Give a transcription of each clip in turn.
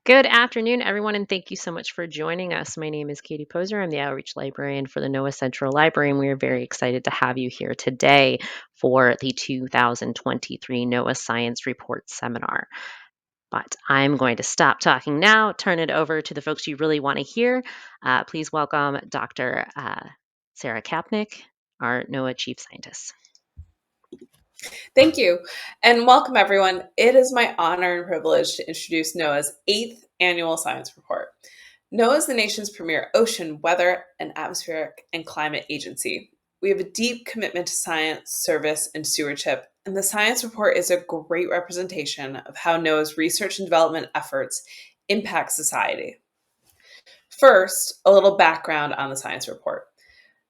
Good afternoon, everyone, and thank you so much for joining us. My name is Katie Poser. I'm the Outreach Librarian for the NOAA Central Library, and we are very excited to have you here today for the 2023 NOAA Science Report Seminar. But I'm going to stop talking now, turn it over to the folks you really want to hear. Please welcome Dr. Sarah Kapnick, our NOAA Chief Scientist. Thank you, and welcome everyone. It is my honor and privilege to introduce NOAA's 8th Annual Science Report. NOAA is the nation's premier ocean, weather, and atmospheric and climate agency. We have a deep commitment to science, service, and stewardship, and the Science Report is a great representation of how NOAA's research and development efforts impact society. First, a little background on the Science Report.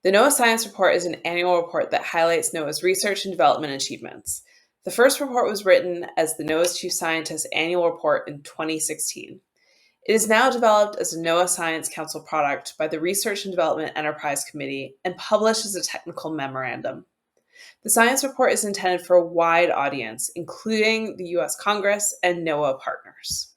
The NOAA Science Report is an annual report that highlights NOAA's research and development achievements. The first report was written as the NOAA's Chief Scientist Annual Report in 2016. It is now developed as a NOAA Science Council product by the Research and Development Enterprise Committee and published as a technical memorandum. The Science Report is intended for a wide audience, including the U.S. Congress and NOAA partners.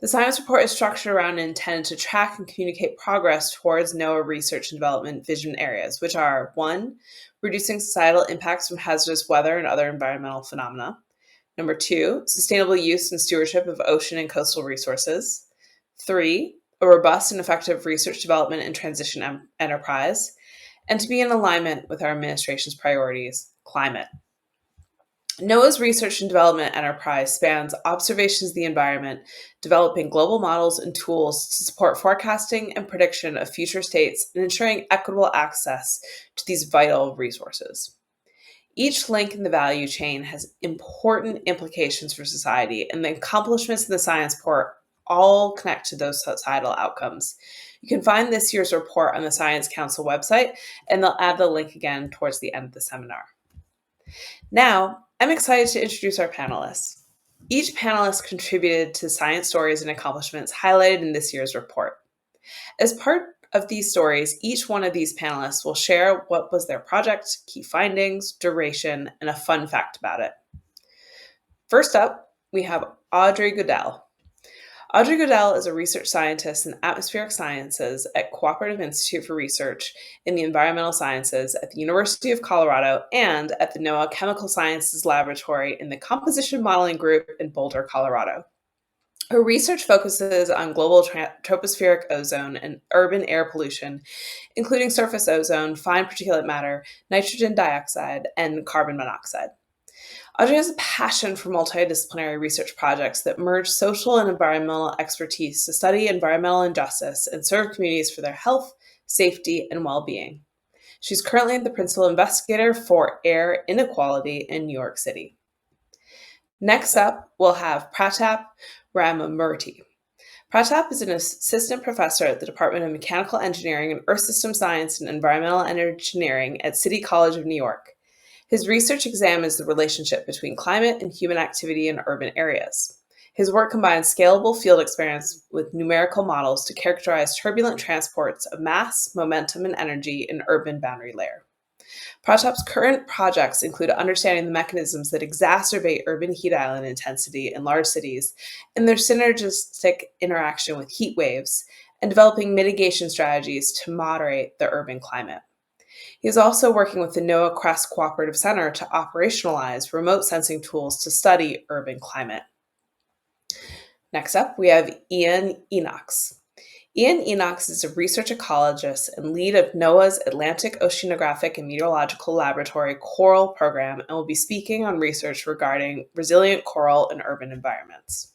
The Science Report is structured around and intended to track and communicate progress towards NOAA research and development vision areas, which are 1. Reducing societal impacts from hazardous weather and other environmental phenomena. 2. Sustainable use and stewardship of ocean and coastal resources. 3. A robust and effective research, development, and transition enterprise. And to be in alignment with our administration's priorities, climate. NOAA's research and development enterprise spans observations of the environment, developing global models and tools to support forecasting and prediction of future states and ensuring equitable access to these vital resources. Each link in the value chain has important implications for society, and the accomplishments in the Science Report all connect to those societal outcomes. You can find this year's report on the Science Council website, and they'll add the link again towards the end of the seminar. Now, I'm excited to introduce our panelists. Each panelist contributed to science stories and accomplishments highlighted in this year's report. As part of these stories, each one of these panelists will share what was their project, key findings, duration, and a fun fact about it. First up, we have Audrey Gaudel. Audrey Gaudel is a research scientist in atmospheric sciences at Cooperative Institute for Research in the Environmental Sciences at the University of Colorado and at the NOAA Chemical Sciences Laboratory in the Composition Modeling Group in Boulder, Colorado. Her research focuses on global tropospheric ozone and urban air pollution, including surface ozone, fine particulate matter, nitrogen dioxide, and carbon monoxide. Audrey has a passion for multidisciplinary research projects that merge social and environmental expertise to study environmental injustice and serve communities for their health, safety, and well-being. She's currently the principal investigator for air inequality in New York City. Next up, we'll have Pratap Ramamurthy. Pratap is an assistant professor at the Department of Mechanical Engineering and Earth System Science and Environmental Engineering at City College of New York. His research examines the relationship between climate and human activity in urban areas. His work combines scalable field experiments with numerical models to characterize turbulent transports of mass, momentum, and energy in urban boundary layer. Pratap's current projects include understanding the mechanisms that exacerbate urban heat island intensity in large cities and their synergistic interaction with heat waves, and developing mitigation strategies to moderate the urban climate. He is also working with the NOAA Crest Cooperative Center to operationalize remote sensing tools to study urban climate. Next up, we have Enochs. Enochs is a research ecologist and lead of NOAA's Atlantic Oceanographic and Meteorological Laboratory Coral Program and will be speaking on research regarding resilient coral in urban environments.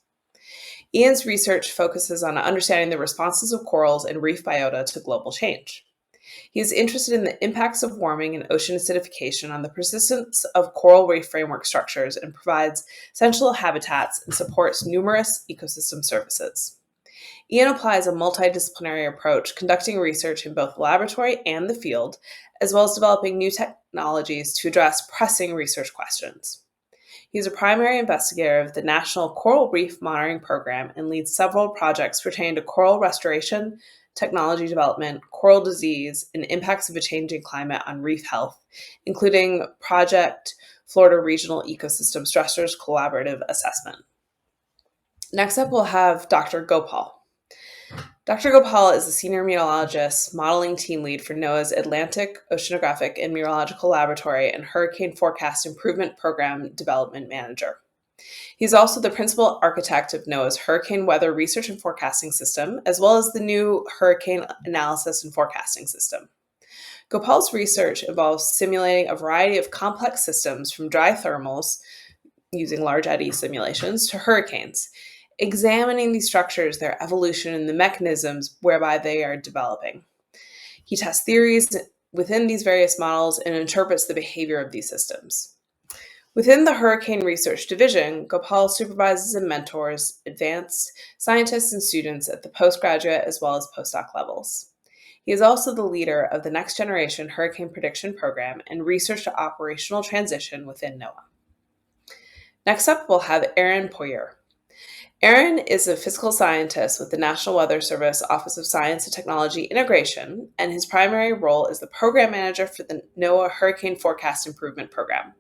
Ian's research focuses on understanding the responses of corals and reef biota to global change. He is interested in the impacts of warming and ocean acidification on the persistence of coral reef framework structures and provides essential habitats and supports numerous ecosystem services. Ian applies a multidisciplinary approach, conducting research in both the laboratory and the field, as well as developing new technologies to address pressing research questions. He is a primary investigator of the National Coral Reef Monitoring Program and leads several projects pertaining to coral restoration, technology development, coral disease, and impacts of a changing climate on reef health, including Project Florida Regional Ecosystem Stressors Collaborative Assessment. Next up, we'll have Dr. Gopal. Dr. Gopal is a senior meteorologist, modeling team lead for NOAA's Atlantic Oceanographic and Meteorological Laboratory and Hurricane Forecast Improvement Program Development Manager. He's also the principal architect of NOAA's Hurricane Weather Research and Forecasting System, as well as the new Hurricane Analysis and Forecasting System. Gopal's research involves simulating a variety of complex systems from dry thermals, using large eddy simulations, to hurricanes, examining these structures, their evolution, and the mechanisms whereby they are developing. He tests theories within these various models and interprets the behavior of these systems. Within the Hurricane Research Division, Gopal supervises and mentors advanced scientists and students at the postgraduate as well as postdoc levels. He is also the leader of the Next Generation Hurricane Prediction Program and Research to Operational Transition within NOAA. Next up, we'll have Aaron Poyer. Aaron is a physical scientist with the National Weather Service Office of Science and Technology Integration, and his primary role is the program manager for the NOAA Hurricane Forecast Improvement Program.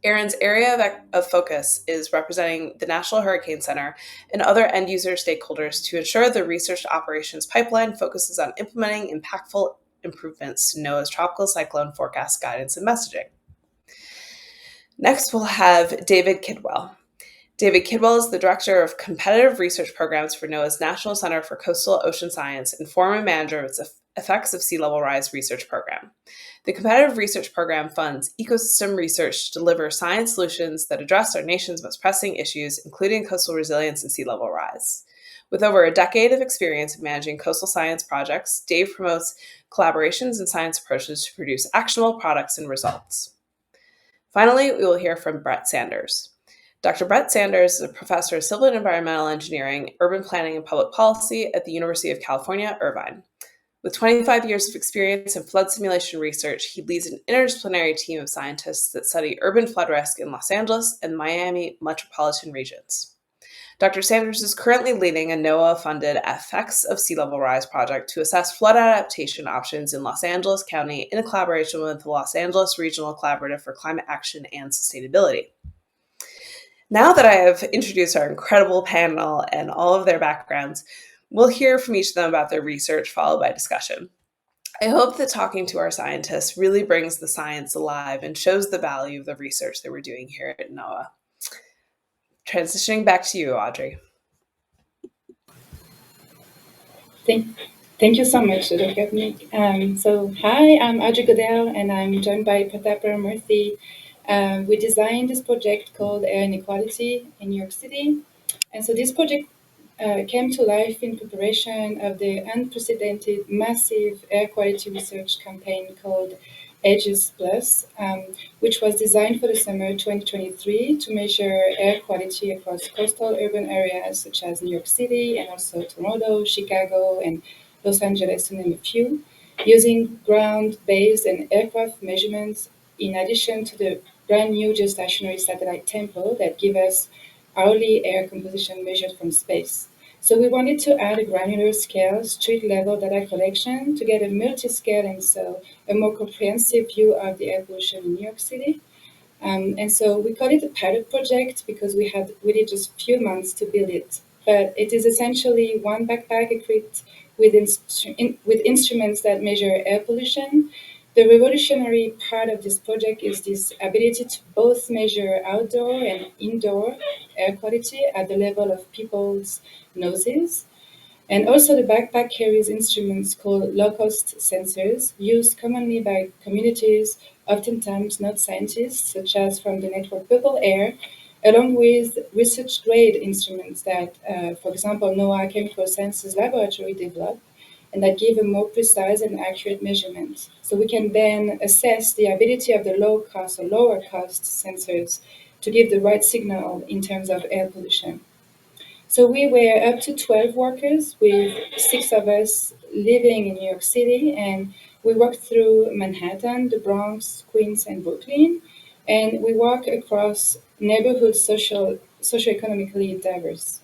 Aaron's area of focus is representing the National Hurricane Center and other end-user stakeholders to ensure the research operations pipeline focuses on implementing impactful improvements to NOAA's tropical cyclone forecast guidance and messaging. Next, we'll have David Kidwell. David Kidwell is the Director of Competitive Research Programs for NOAA's National Center for Coastal Ocean Science and former manager of its Effects of Sea Level Rise research program. The Competitive Research Program funds ecosystem research to deliver science solutions that address our nation's most pressing issues, including coastal resilience and sea level rise. With over a decade of experience in managing coastal science projects, Dave promotes collaborations and science approaches to produce actionable products and results. Finally, we will hear from Brett Sanders. Dr. Brett Sanders is a professor of civil and environmental engineering, urban planning, and public policy at the University of California, Irvine. With 25 years of experience in flood simulation research, he leads an interdisciplinary team of scientists that study urban flood risk in Los Angeles and Miami metropolitan regions. Dr. Sanders is currently leading a NOAA-funded Effects of Sea Level Rise project to assess flood adaptation options in Los Angeles County in collaboration with the Los Angeles Regional Cooperative for Climate Action and Sustainability. Now that I have introduced our incredible panel and all of their backgrounds, we'll hear from each of them about their research, followed by discussion. I hope that talking to our scientists really brings the science alive and shows the value of the research that we're doing here at NOAA. Transitioning back to you, Audrey. Thank you so much, Dr. Kapnick. Hi, I'm Audrey Gaudel, and I'm joined by Murthy. We designed this project called Air Inequality in New York City. And so this project came to life in preparation of the unprecedented massive air quality research campaign called Aegis Plus, which was designed for the summer 2023 to measure air quality across coastal urban areas such as New York City and also Toronto, Chicago, and Los Angeles, to name a few, using ground-based and aircraft measurements in addition to the brand new geostationary satellite Tempo that give us hourly air composition measured from space. So we wanted to add a granular scale, street-level data collection to get a multi-scale and so a more comprehensive view of the air pollution in New York City. And so we call it a pilot project because we did just a few months to build it. But it is essentially one backpack equipped with instruments that measure air pollution. The revolutionary part of this project is this ability to both measure outdoor and indoor air quality at the level of people's noses. And also the backpack carries instruments called low-cost sensors used commonly by communities, oftentimes not scientists, such as from the network Purple Air, along with research-grade instruments that, for example, NOAA Chemical Sciences Laboratory developed, and that give a more precise and accurate measurement. So we can then assess the ability of the low-cost or lower-cost sensors to give the right signal in terms of air pollution. So we were up to 12 workers with 6 of us living in New York City, and we walked through Manhattan, the Bronx, Queens, and Brooklyn, and we walked across neighborhoods socioeconomically diverse.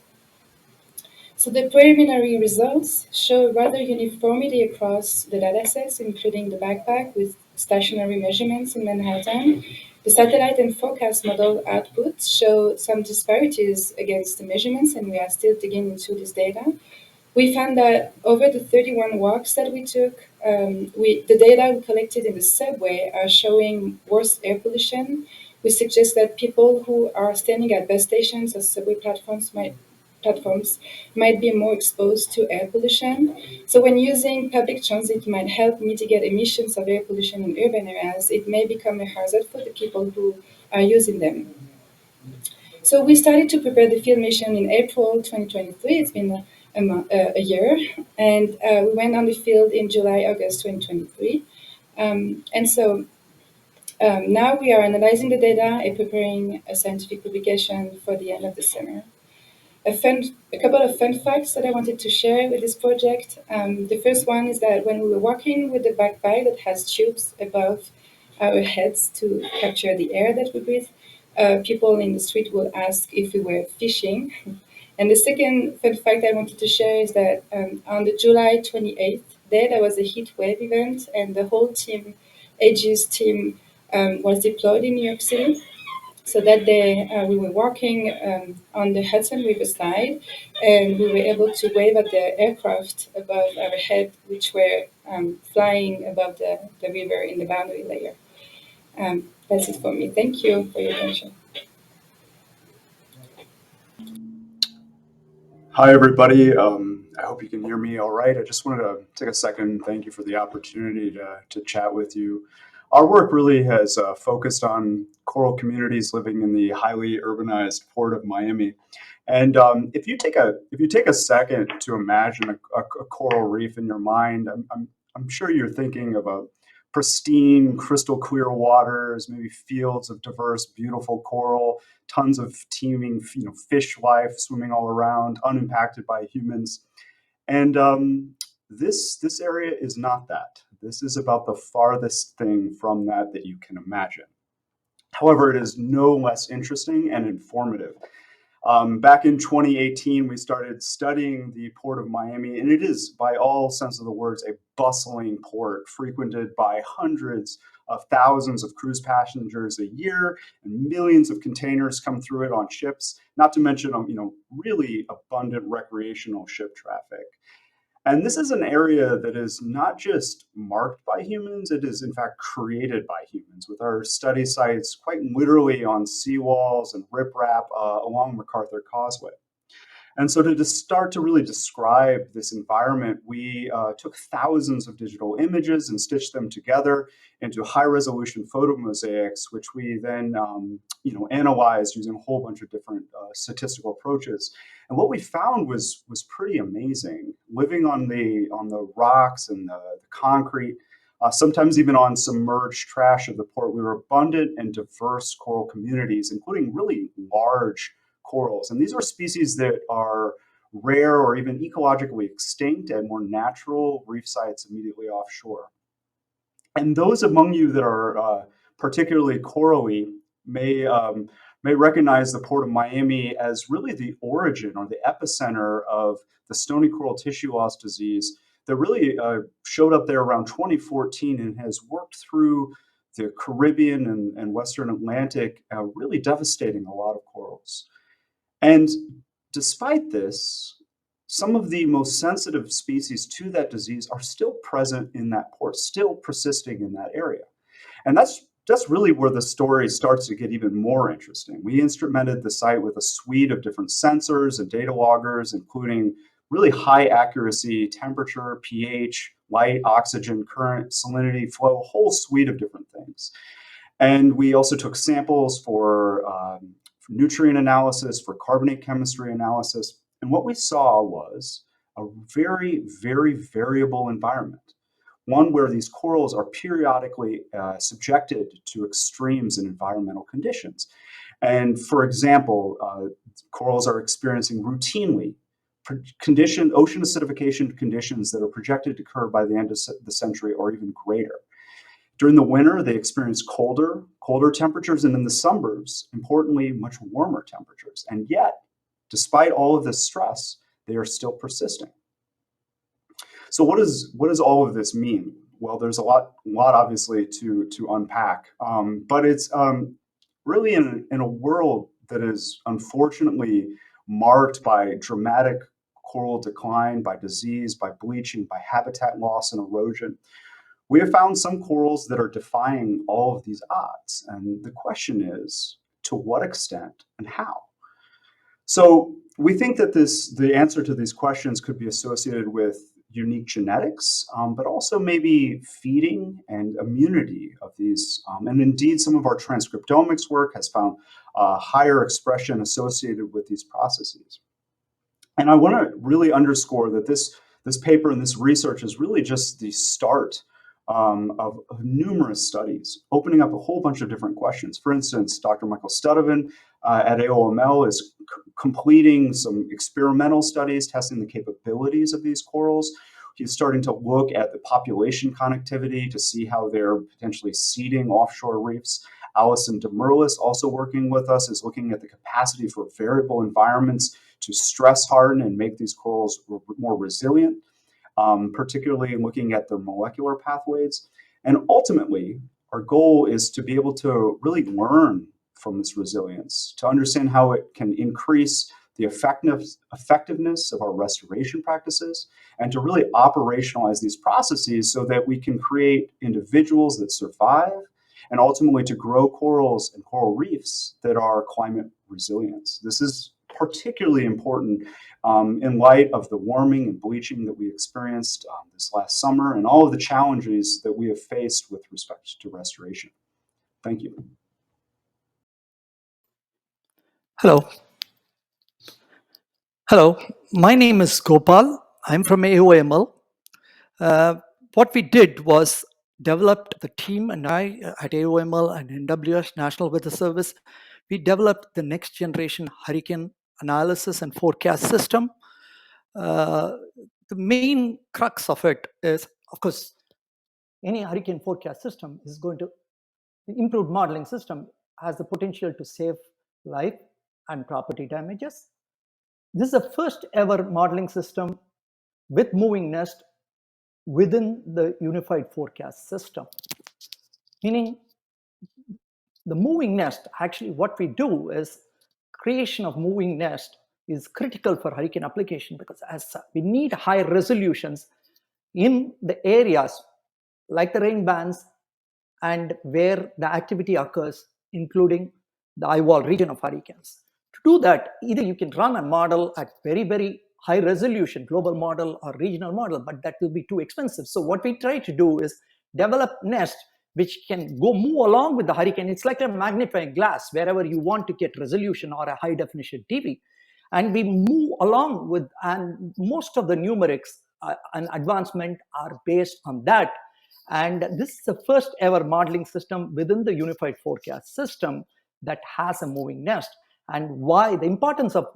So the preliminary results show rather uniformity across the datasets, including the backpack with stationary measurements in Manhattan, The satellite and forecast model outputs show some disparities against the measurements, and we are still digging into this data. We found that over the 31 walks that we took, the data we collected in the subway are showing worse air pollution. We suggest that people who are standing at bus stations or subway platforms might be more exposed to air pollution. So when using public transit might help mitigate emissions of air pollution in urban areas, it may become a hazard for the people who are using them. So we started to prepare the field mission in April 2023. It's been a year, and we went on the field in July, August 2023. Now we are analyzing the data and preparing a scientific publication for the end of the summer. A couple of fun facts that I wanted to share with this project. The first one is that when we were walking with the backpack that has tubes above our heads to capture the air that we breathe, people in the street will ask if we were fishing. And the second fun fact I wanted to share is that on the July 28th day, there was a heat wave event, and the whole team, AG's team, was deployed in New York City. So that day, we were walking on the Hudson River side, and we were able to wave at the aircraft above our head, which were flying above the river in the boundary layer. That's it for me. Thank you for your attention. Hi, everybody. I hope you can hear me all right. I just wanted to take a second. Thank you for the opportunity to chat with you. Our work really has focused on coral communities living in the highly urbanized port of Miami. And if you take a second to imagine a coral reef in your mind, I'm sure you're thinking of a pristine, crystal clear waters, maybe fields of diverse, beautiful coral, tons of teeming, fish life swimming all around, unimpacted by humans. And this area is not that. This is about the farthest thing from that you can imagine. However, it is no less interesting and informative. Back in 2018, we started studying the port of Miami, and it is, by all sense of the words, a bustling port frequented by hundreds of thousands of cruise passengers a year, and millions of containers come through it on ships, not to mention, really abundant recreational ship traffic. And this is an area that is not just marked by humans, it is in fact created by humans, with our study sites quite literally on seawalls and riprap along MacArthur Causeway. And so to just start to really describe this environment, we took thousands of digital images and stitched them together into high-resolution photo mosaics, which we then analyzed using a whole bunch of different statistical approaches. And what we found was pretty amazing. Living on the rocks and the concrete, sometimes even on submerged trash of the port, we were abundant and diverse coral communities, including really large corals. And these are species that are rare or even ecologically extinct at more natural reef sites immediately offshore. And those among you that are particularly corally may recognize the Port of Miami as really the origin or the epicenter of the stony coral tissue loss disease that really showed up there around 2014 and has worked through the Caribbean and Western Atlantic, really devastating a lot of corals. And despite this, some of the most sensitive species to that disease are still present in that port, still persisting in that area. And that's really where the story starts to get even more interesting. We instrumented the site with a suite of different sensors and data loggers, including really high accuracy temperature, pH, light, oxygen, current, salinity, flow, a whole suite of different things. And we also took samples for nutrient analysis, for carbonate chemistry analysis. And what we saw was a very, very variable environment, one where these corals are periodically subjected to extremes in environmental conditions. And for example, corals are experiencing routinely ocean acidification conditions that are projected to occur by the end of the century or even greater. During the winter, they experience colder temperatures, and in the summers, importantly, much warmer temperatures. And yet, despite all of this stress, they are still persisting. So what does all of this mean? well, there's a lot obviously to unpack, but it's really in a world that is unfortunately marked by dramatic coral decline, by disease, by bleaching, by habitat loss and erosion. We have found some corals that are defying all of these odds, and the question is, to what extent and how? So we think that the answer to these questions could be associated with unique genetics, but also maybe feeding and immunity of these. And indeed, some of our transcriptomics work has found higher expression associated with these processes. And I want to really underscore that this paper and this research is really just the start of numerous studies, opening up a whole bunch of different questions. For instance, Dr. Michael Studevin at AOML is completing some experimental studies testing the capabilities of these corals. He's starting to look at the population connectivity to see how they're potentially seeding offshore reefs. Alison Demerlis, also working with us, is looking at the capacity for variable environments to stress harden and make these corals more resilient, particularly looking at their molecular pathways. And ultimately, our goal is to be able to really learn from this resilience, to understand how it can increase the effectiveness of our restoration practices, and to really operationalize these processes so that we can create individuals that survive, and ultimately to grow corals and coral reefs that are climate resilient. This is particularly important in light of the warming and bleaching that we experienced this last summer and all of the challenges that we have faced with respect to restoration. Thank you. Hello. Hello, my name is Gopal. I'm from AOML. What we did was developed the team and I at AOML and NWS, National Weather Service. We developed the next generation hurricane analysis and forecast system. The main crux of it is, of course, any hurricane forecast system is going to, the improved modeling system has the potential to save life and property damages. This is the first ever modeling system with moving nest within the unified forecast system. Meaning the moving nest, actually what we do is creation of moving nest is critical for hurricane application because as we need high resolutions in the areas like the rain bands and where the activity occurs, including the eyewall region of hurricanes. To do that, either you can run a model at very, very high resolution, global model or regional model, but that will be too expensive. So what we try to do is develop nest which can go move along with the hurricane. It's like a magnifying glass wherever you want to get resolution or a high definition TV. And we move along with, and most of the numerics and advancement are based on that. And this is the first ever modeling system within the unified forecast system that has a moving nest. And why the importance of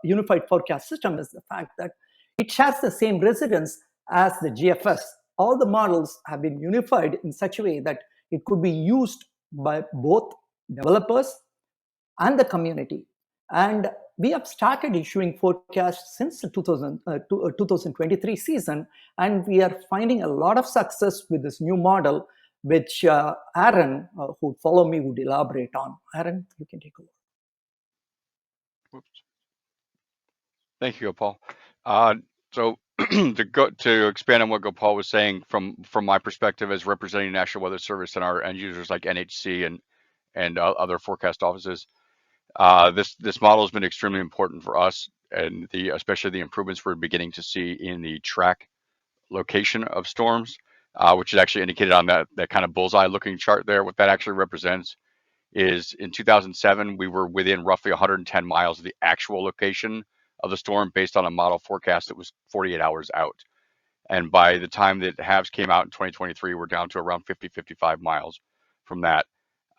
unified forecast system is the fact that it shares the same residence as the GFS. All the models have been unified in such a way that it could be used by both developers and the community. And we have started issuing forecasts since the 2023 season, and we are finding a lot of success with this new model, which Aaron, who follow me, would elaborate on. Aaron, you can take over. Oops. Thank you, Gopal. So to expand on what Gopal was saying, from my perspective as representing National Weather Service and our end users like NHC and other forecast offices, this model has been extremely important for us, and especially the improvements we're beginning to see in the track location of storms, which is actually indicated on that kind of bullseye looking chart there. What that actually represents is in 2007, we were within roughly 110 miles of the actual location of the storm based on a model forecast that was 48 hours out. And by the time that HAVs came out in 2023, we're down to around 55 miles from that.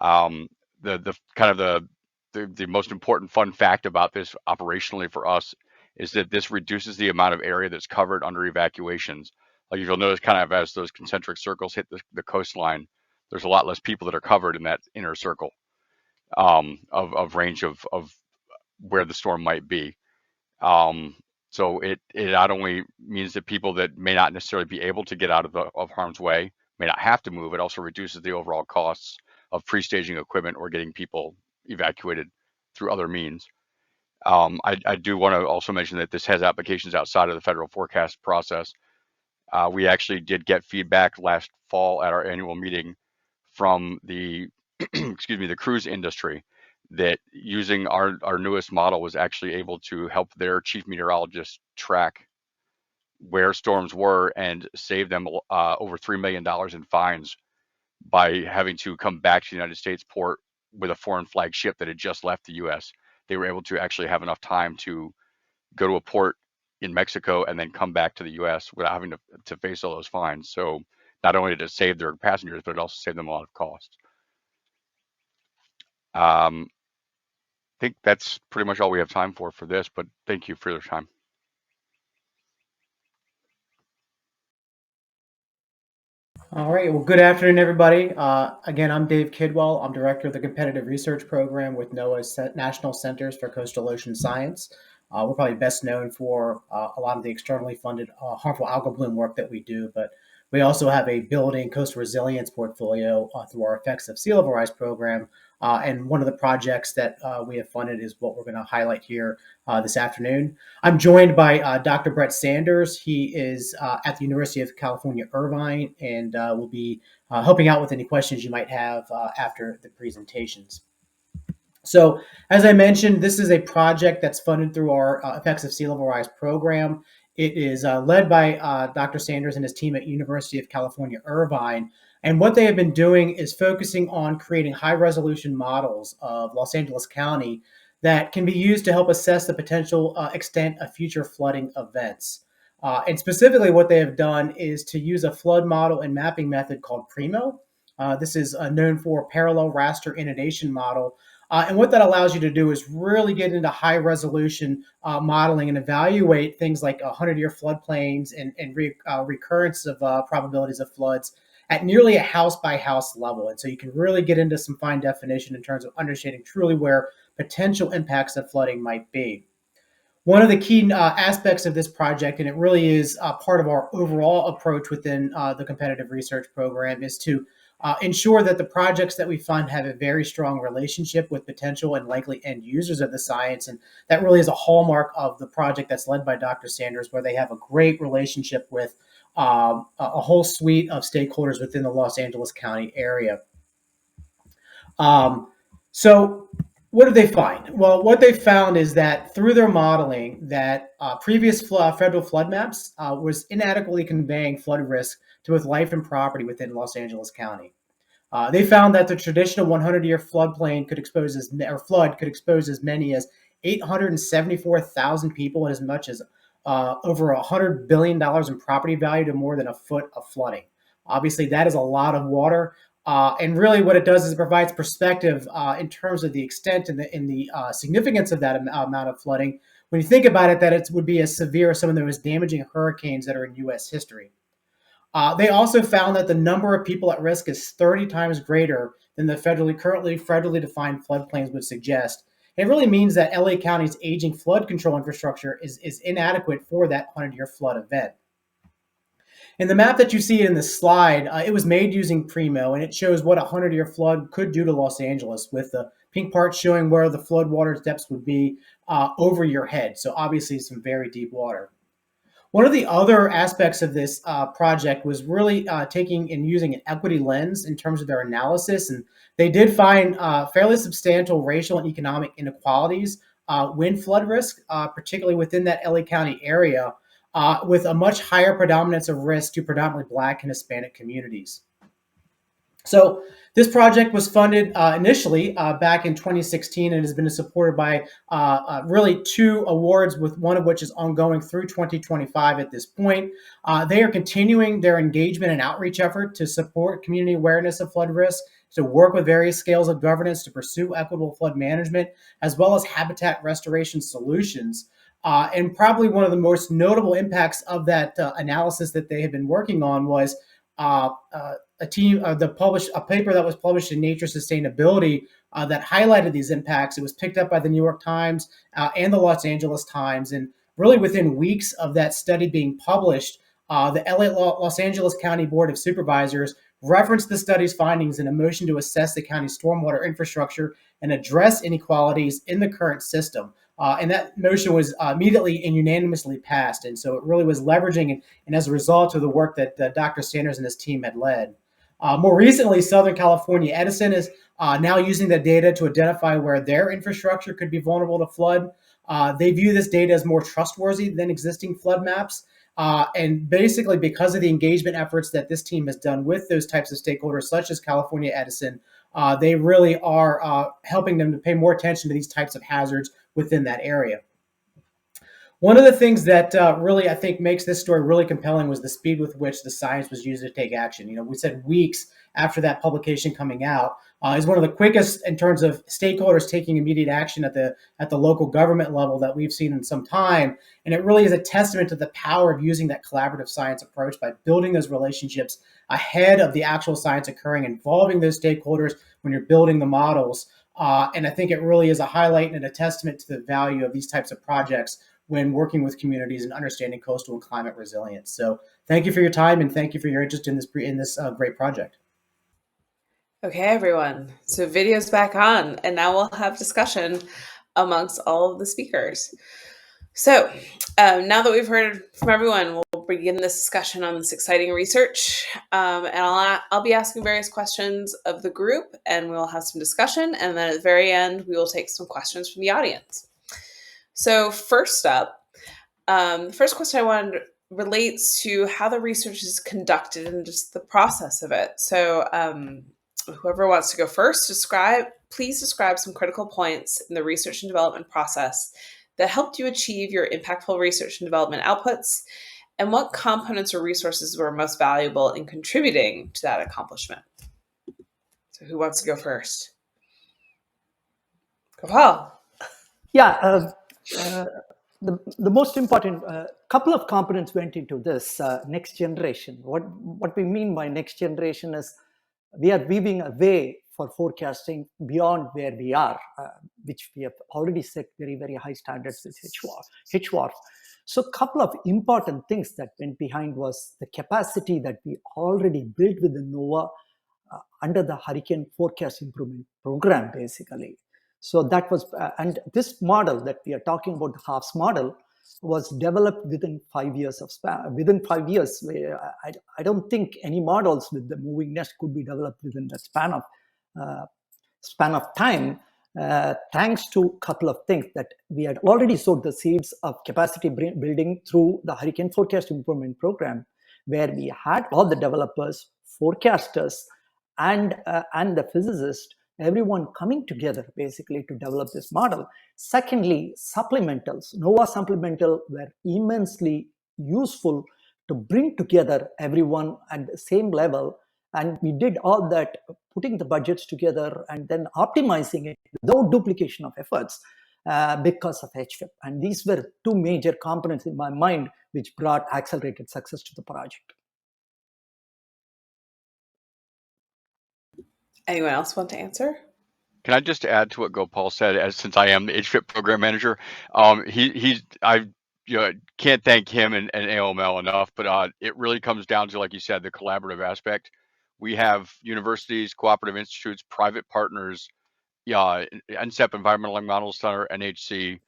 The most important fun fact about this operationally for us is that this reduces the amount of area that's covered under evacuations. Like you'll notice, kind of as those concentric circles hit the coastline, there's a lot less people that are covered in that inner circle of range of where the storm might be. So it not only means that people that may not necessarily be able to get out of harm's way may not have to move, it also reduces the overall costs of pre-staging equipment or getting people evacuated through other means. I do want to also mention that this has applications outside of the federal forecast process. We actually did get feedback last fall at our annual meeting from the excuse me, the cruise industry, that using our newest model was actually able to help their chief meteorologist track where storms were and save them over $3 million in fines by having to come back to the United States port with a foreign flag ship that had just left the US. They were able to actually have enough time to go to a port in Mexico and then come back to the US without having to face all those fines. So not only did it save their passengers, but it also saved them a lot of costs. I think that's pretty much all we have time for this, but thank you for your time. All right. Well, good afternoon, everybody. Again, I'm Dave Kidwell. I'm director of the Competitive Research Program with NOAA's National Centers for Coastal Ocean Science. We're probably best known for a lot of the externally funded harmful algal bloom work that we do, but we also have a building coastal resilience portfolio through our Effects of Sea Level Rise program. And one of the projects that we have funded is what we're going to highlight here this afternoon. I'm joined by Dr. Brett Sanders. He is at the University of California, Irvine, and will be helping out with any questions you might have after the presentations. So, as I mentioned, this is a project that's funded through our Effects of Sea Level Rise program. It is led by Dr. Sanders and his team at University of California, Irvine. And what they have been doing is focusing on creating high-resolution models of Los Angeles County that can be used to help assess the potential extent of future flooding events. And specifically, what they have done is to use a flood model and mapping method called PRIMO. This is known for Parallel Raster Inundation Model. And what that allows you to do is really get into high resolution modeling and evaluate things like 100-year floodplains and recurrence of probabilities of floods at nearly a house by house level. And so you can really get into some fine definition in terms of understanding truly where potential impacts of flooding might be. One of the key aspects of this project, and it really is part of our overall approach within the competitive research program, is to ensure that the projects that we fund have a very strong relationship with potential and likely end users of the science. And that really is a hallmark of the project that's led by Dr. Sanders, where they have a great relationship with a whole suite of stakeholders within the Los Angeles County area. So what did they find? Well, what they found is that through their modeling, that previous federal flood maps was inadequately conveying flood risk to both life and property within Los Angeles County. They found that the traditional 100-year floodplain could expose as many as 874,000 people and as much as over $100 billion in property value to more than a foot of flooding. Obviously, that is a lot of water. And really what it does is it provides perspective in terms of the extent and the significance of that amount of flooding. When you think about it, that it would be as severe as some of the most damaging hurricanes that are in U.S. history. They also found that the number of people at risk is 30 times greater than the currently federally defined floodplains would suggest. And it really means that LA County's aging flood control infrastructure is inadequate for that 100-year flood event. In the map that you see in this slide, it was made using PRIMO, and it shows what a 100-year flood could do to Los Angeles, with the pink part showing where the flood water depths would be over your head. So obviously some very deep water. One of the other aspects of this project was really taking and using an equity lens in terms of their analysis. And they did find fairly substantial racial and economic inequalities when flood risk, particularly within that LA County area, with a much higher predominance of risk to predominantly Black and Hispanic communities. So this project was funded initially back in 2016 and has been supported by really 2 awards, with one of which is ongoing through 2025 at this point. They are continuing their engagement and outreach effort to support community awareness of flood risk, to work with various scales of governance to pursue equitable flood management, as well as habitat restoration solutions. And probably one of the most notable impacts of that analysis that they have been working on was a paper that was published in Nature Sustainability that highlighted these impacts. It was picked up by the New York Times and the Los Angeles Times. And really within weeks of that study being published, the Los Angeles County Board of Supervisors referenced the study's findings in a motion to assess the county's stormwater infrastructure and address inequalities in the current system. And that motion was immediately and unanimously passed. And so it really was leveraging and as a result of the work that Dr. Sanders and his team had led. More recently, Southern California Edison is now using the data to identify where their infrastructure could be vulnerable to flood. They view this data as more trustworthy than existing flood maps. And basically, because of the engagement efforts that this team has done with those types of stakeholders, such as California Edison, they really are helping them to pay more attention to these types of hazards within that area. One of the things that really, I think, makes this story really compelling was the speed with which the science was used to take action. We said weeks after that publication coming out is one of the quickest in terms of stakeholders taking immediate action at the local government level that we've seen in some time. And it really is a testament to the power of using that collaborative science approach by building those relationships ahead of the actual science occurring, involving those stakeholders when you're building the models. And I think it really is a highlight and a testament to the value of these types of projects when working with communities and understanding coastal and climate resilience. So thank you for your time and thank you for your interest in this great project. Okay, everyone. So video's back on, and now we'll have discussion amongst all of the speakers. So now that we've heard from everyone, we'll begin this discussion on this exciting research. And I'll be asking various questions of the group, and we'll have some discussion. And then at the very end, we will take some questions from the audience. So first up, the first question I wanted relates to how the research is conducted and just the process of it. So whoever wants to go first, please describe some critical points in the research and development process that helped you achieve your impactful research and development outputs, and what components or resources were most valuable in contributing to that accomplishment. So who wants to go first? Gopal. Yeah, the most important couple of components went into this next generation. What we mean by next generation is we are weaving a way for forecasting beyond where we are, which we have already set very, very high standards with HWAR. So a couple of important things that went behind was the capacity that we already built within NOAA under the Hurricane Forecast Improvement Program, basically. So that was, and this model that we are talking about, the HAFS model, was developed within 5 years of span. Within 5 years, I don't think any models with the moving nest could be developed within that span of time. Thanks to a couple of things that we had already sowed the seeds of capacity building through the Hurricane Forecast Improvement Program, where we had all the developers, forecasters, and the physicists, everyone coming together basically to develop this model. Secondly, supplementals. NOAA supplemental were immensely useful to bring together everyone at the same level. And we did all that, putting the budgets together and then optimizing it without duplication of efforts because of HFIP. And these were two major components in my mind which brought accelerated success to the project. Anyone else want to answer? Can I just add to what Gopal said, since I am the HFIP program manager? I can't thank him and AOML enough, but it really comes down to, like you said, the collaborative aspect. We have universities, cooperative institutes, private partners, NCEP Environmental Model Center, NHC,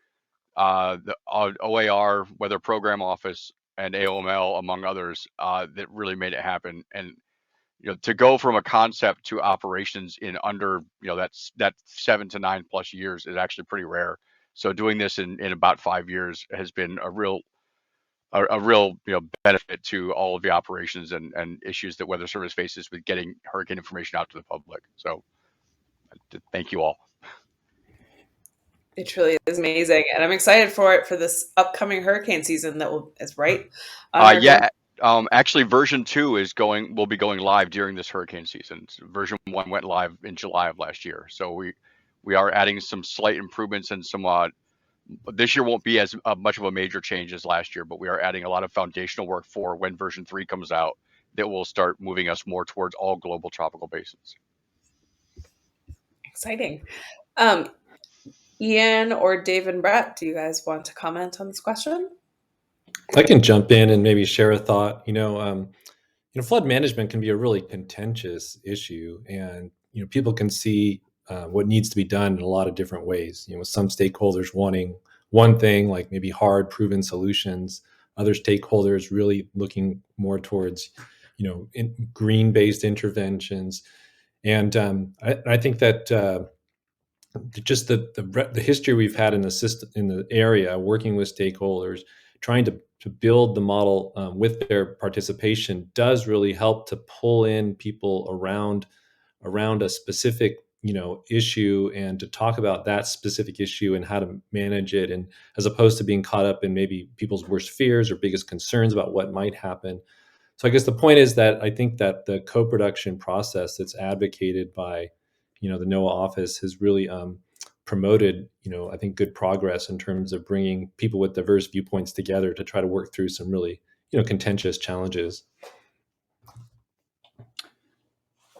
the OAR Weather Program Office, and AOML, among others, that really made it happen. And to go from a concept to operations in under that 7 to 9 plus years is actually pretty rare. So doing this in about 5 years has been a real benefit to all of the operations and issues that Weather Service faces with getting hurricane information out to the public. So thank you all. It truly is amazing, and I'm excited for it for this upcoming hurricane season that is right. Actually, version 2 will be going live during this hurricane season. So version 1 went live in July of last year. So we are adding some slight improvements and some. This year won't be as much of a major change as last year, but we are adding a lot of foundational work for when version 3 comes out that will start moving us more towards all global tropical basins. Exciting. Ian or Dave and Brett, do you guys want to comment on this question? I can jump in and maybe share a thought. flood management can be a really contentious issue, and people can see what needs to be done in a lot of different ways. With some stakeholders wanting one thing, like maybe hard, proven solutions. Other stakeholders really looking more towards, green-based interventions. And I think that just the history we've had in the system, in the area, working with stakeholders, trying to build the model with their participation, does really help to pull in people around a specific issue, and to talk about that specific issue and how to manage it, and as opposed to being caught up in maybe people's worst fears or biggest concerns about what might happen. So I guess the point is that I think that the co-production process that's advocated by the NOAA office has really promoted I think good progress in terms of bringing people with diverse viewpoints together to try to work through some really contentious challenges.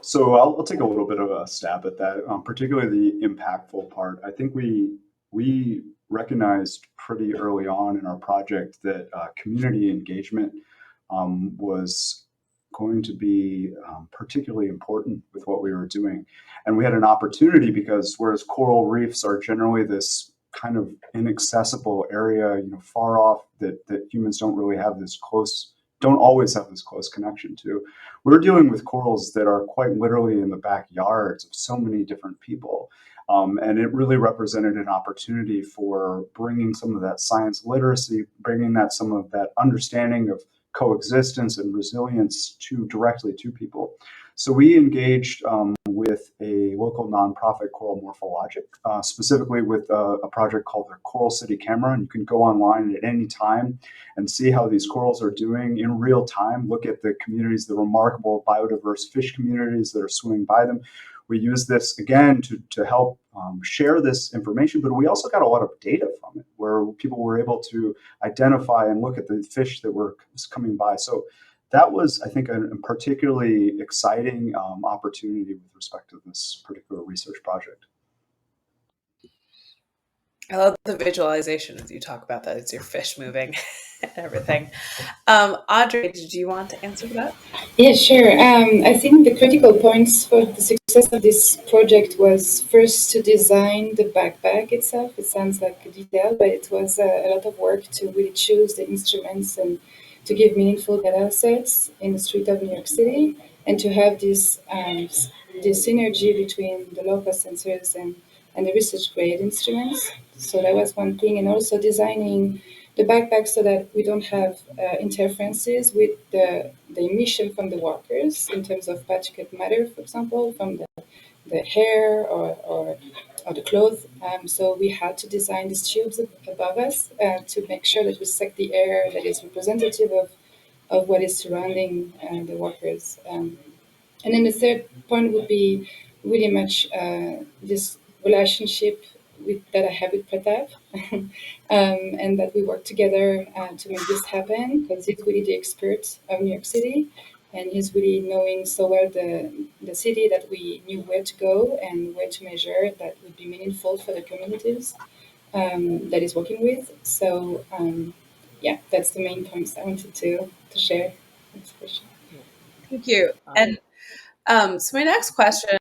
So I'll take a little bit of a stab at that, particularly the impactful part. I think we recognized pretty early on in our project that community engagement was going to be particularly important with what we were doing. And we had an opportunity because whereas coral reefs are generally this kind of inaccessible area, far off, that humans don't always have this close connection to. We're dealing with corals that are quite literally in the backyards of so many different people. And it really represented an opportunity for bringing some of that science literacy, bringing some of that understanding of coexistence and resilience directly to people. So we engaged with a local nonprofit, Coral Morphologic, specifically with a project called the Coral City Camera. And you can go online at any time and see how these corals are doing in real time, look at the communities, the remarkable biodiverse fish communities that are swimming by them. We use this again to help share this information, but we also got a lot of data from it where people were able to identify and look at the fish that were coming by. So that was, I think, a particularly exciting opportunity with respect to this particular research project. I love the visualization as you talk about that. It's your fish moving and everything. Audrey, did you want to answer that? Yeah, sure. I think the critical points for the success of this project was first to design the backpack itself. It sounds like a detail, but it was a lot of work to really choose the instruments and to give meaningful data sets in the street of New York City, and to have this synergy between the local sensors and the research grade instruments. So that was one thing, and also designing the backpack so that we don't have interferences with the emission from the walkers in terms of particulate matter, for example, from the hair or the clothes. So we had to design these tubes above us to make sure that we suck the air that is representative of what is surrounding the walkers. And then the third point would be really much this relationship that I have with Pratap, and that we work together to make this happen, because he's really the expert of New York City, and he's really knowing so well the city that we knew where to go and where to measure that would be meaningful for the communities that he's working with. So yeah, that's the main points I wanted to share. Next question. Thank you. And so my next question,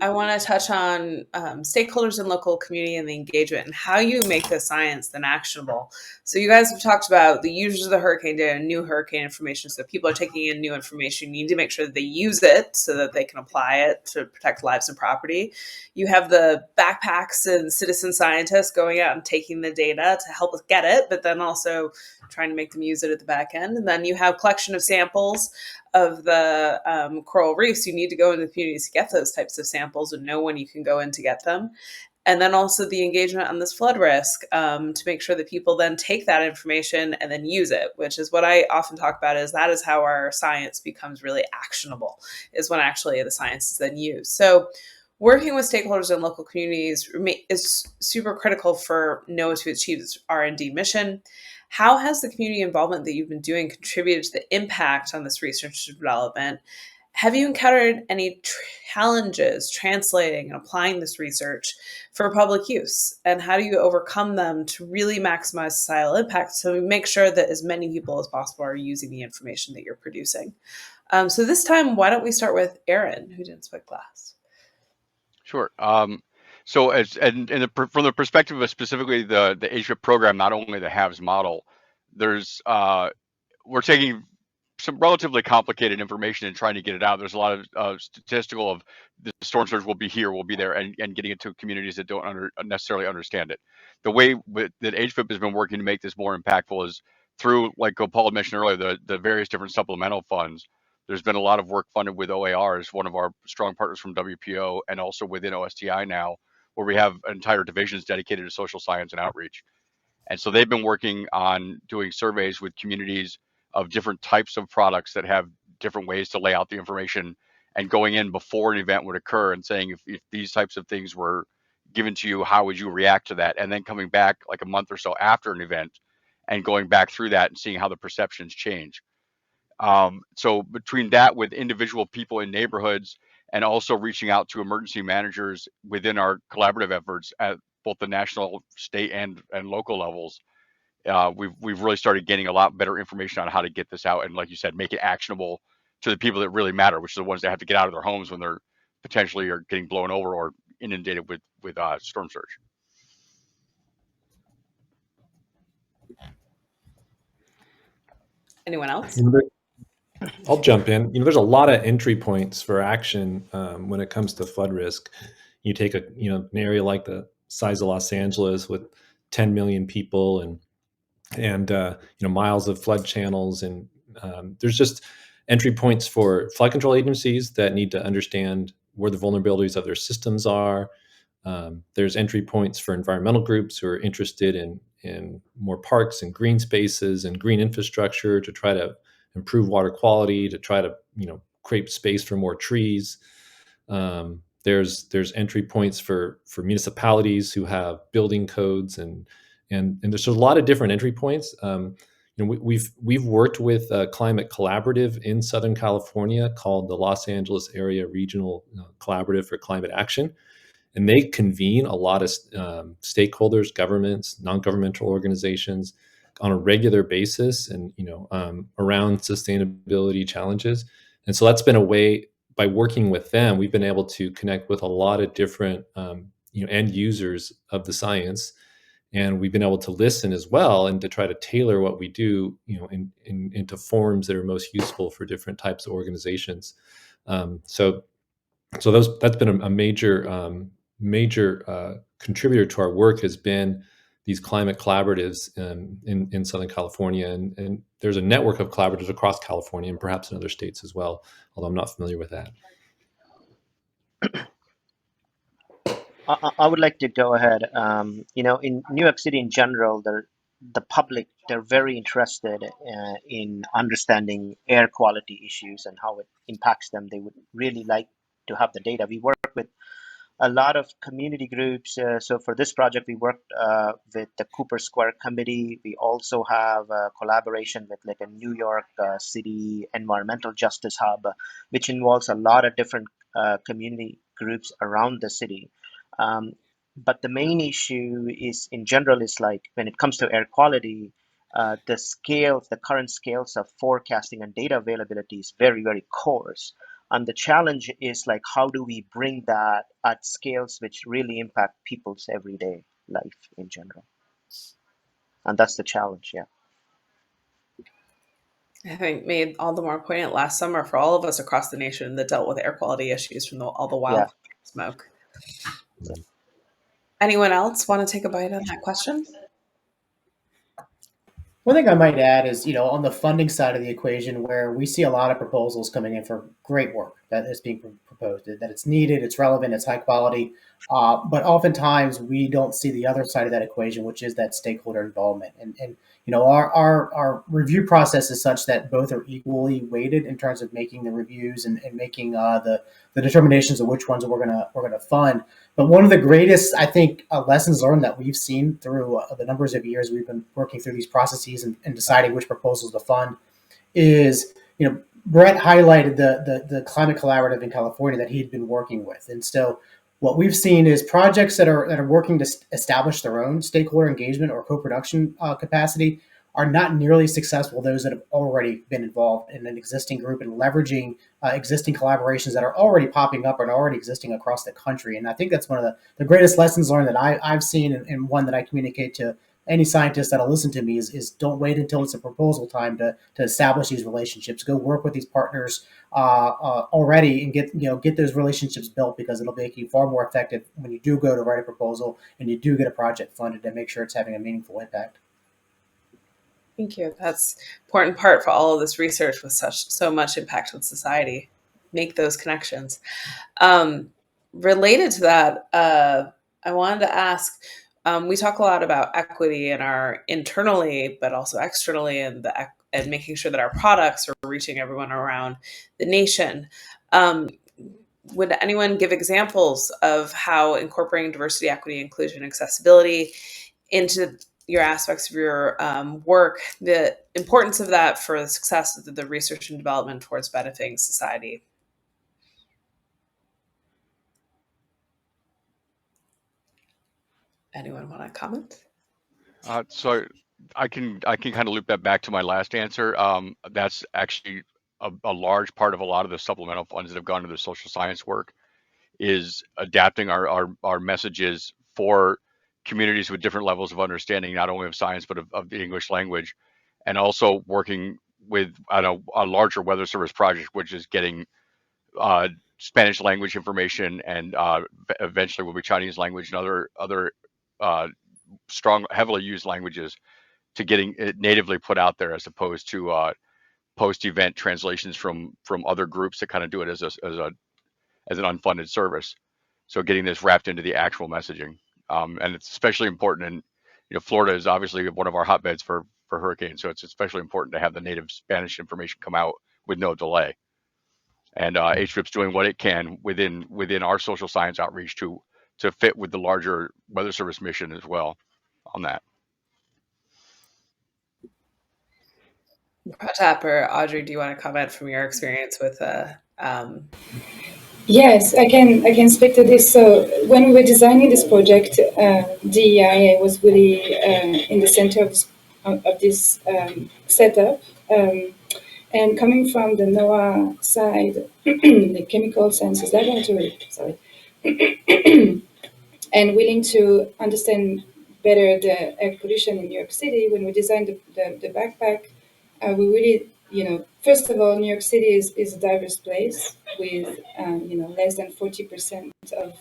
I want to touch on stakeholders and local community and the engagement and how you make the science then actionable. So you guys have talked about the users of the hurricane data and new hurricane information. So people are taking in new information. You need to make sure that they use it so that they can apply it to protect lives and property. You have the backpacks and citizen scientists going out and taking the data to help us get it, but then also trying to make them use it at the back end. And then you have collection of samples of the coral reefs. You need to go into the communities to get those types of samples and know when you can go in to get them. And then also the engagement on this flood risk to make sure that people then take that information and then use it, which is what I often talk about, is that is how our science becomes really actionable, is when actually the science is then used. So working with stakeholders and local communities is super critical for NOAA to achieve its R&D mission. How has the community involvement that you've been doing contributed to the impact on this research and development? Have you encountered any challenges translating and applying this research for public use? And how do you overcome them to really maximize societal impact so make sure that as many people as possible are using the information that you're producing? So this time, why don't we start with Aaron, who didn't speak last? Sure. So from the perspective of specifically the HVIP program, not only the HAVS model, there's we're taking some relatively complicated information and trying to get it out. There's a lot of statistical of the storm surge will be here, will be there, and getting it to communities that don't necessarily understand it. The way that HVIP has been working to make this more impactful is through, like Gopal mentioned earlier, the various different supplemental funds. There's been a lot of work funded with OAR as one of our strong partners from WPO, and also within OSTI now, where we have entire divisions dedicated to social science and outreach. And so they've been working on doing surveys with communities of different types of products that have different ways to lay out the information, and going in before an event would occur and saying, if these types of things were given to you, how would you react to that? And then coming back like a month or so after an event and going back through that and seeing how the perceptions change. So between that with individual people in neighborhoods and also reaching out to emergency managers within our collaborative efforts at both the national, state, and local levels, we've really started getting a lot better information on how to get this out and, like you said, make it actionable to the people that really matter, which are the ones that have to get out of their homes when they're potentially are getting blown over or inundated with storm surge. Anyone else? I'll jump in. There's a lot of entry points for action when it comes to flood risk. You take an area like the size of Los Angeles with 10 million people and miles of flood channels, and there's just entry points for flood control agencies that need to understand where the vulnerabilities of their systems are. There's entry points for environmental groups who are interested in more parks and green spaces and green infrastructure to try to improve water quality, to try to create space for more trees. There's entry points for municipalities who have building codes, and there's a lot of different entry points. We've worked with a climate collaborative in Southern California called the Los Angeles Area Regional Collaborative for Climate Action, and they convene a lot of stakeholders, governments, non-governmental organizations on a regular basis, and around sustainability challenges. And so that's been a way, by working with them, we've been able to connect with a lot of different end users of the science, and we've been able to listen as well and to try to tailor what we do into forms that are most useful for different types of organizations. So that's been a major contributor to our work, has been these climate collaboratives in Southern California, and there's a network of collaboratives across California and perhaps in other states as well, although I'm not familiar with that. I would like to go ahead. In New York City in general, the public, they're very interested in understanding air quality issues and how it impacts them. They would really like to have the data. We work with a lot of community groups. So for this project, we worked with the Cooper Square Committee. We also have a collaboration with like a New York City Environmental Justice Hub, which involves a lot of different community groups around the city. But the main issue is, in general, is like when it comes to air quality, the current scales of forecasting and data availability is very, very coarse. And the challenge is like, how do we bring that at scales which really impact people's everyday life in general? And that's the challenge, yeah. I think made all the more poignant last summer for all of us across the nation that dealt with air quality issues from all the wild smoke. Yeah. Anyone else want to take a bite on that question? One thing I might add is, on the funding side of the equation, where we see a lot of proposals coming in for great work that is being proposed, that it's needed, it's relevant, it's high quality, but oftentimes we don't see the other side of that equation, which is that stakeholder involvement. And our review process is such that both are equally weighted in terms of making the reviews and making the determinations of which ones we're gonna fund. But one of the greatest, I think, lessons learned that we've seen through the numbers of years we've been working through these processes and deciding which proposals to fund is, Brett highlighted the climate collaborative in California that he'd been working with, and so what we've seen is projects that are working to establish their own stakeholder engagement or co-production capacity are not nearly successful. Those that have already been involved in an existing group and leveraging existing collaborations that are already popping up and already existing across the country. And I think that's one of the greatest lessons learned that I've seen, and one that I communicate to any scientist that'll listen to me is don't wait until it's a proposal time to establish these relationships. Go work with these partners already and get those relationships built, because it'll make you far more effective when you do go to write a proposal and you do get a project funded, and make sure it's having a meaningful impact. Thank you. That's an important part for all of this research with so much impact on society. Make those connections. Related to that, I wanted to ask, we talk a lot about equity in our internally, but also externally, and making sure that our products are reaching everyone around the nation. Would anyone give examples of how incorporating diversity, equity, inclusion, accessibility into your aspects of your work, the importance of that for the success of the research and development towards benefiting society? Anyone want to comment? So I can kind of loop that back to my last answer. That's actually a large part of a lot of the supplemental funds that have gone to the social science work, is adapting our messages for communities with different levels of understanding, not only of science, but of the English language, and also working with a larger weather service project, which is getting Spanish language information, and eventually will be Chinese language and other strong, heavily used languages, to getting it natively put out there, as opposed to post-event translations from other groups that kind of do it as an unfunded service. So getting this wrapped into the actual messaging, and it's especially important. And Florida is obviously one of our hotbeds for hurricanes, so it's especially important to have the native Spanish information come out with no delay. And HRIP's doing what it can within our social science outreach to fit with the larger Weather Service mission as well on that. Pratap or Audrey, do you want to comment from your experience with Yes, I can speak to this. So when we were designing this project, DEIA was really in the center of this setup. And coming from the NOAA side, the Chemical Sciences Laboratory, sorry, and willing to understand better the air pollution in New York City, when we designed the backpack, we really, first of all, New York City is a diverse place with, less than 40% of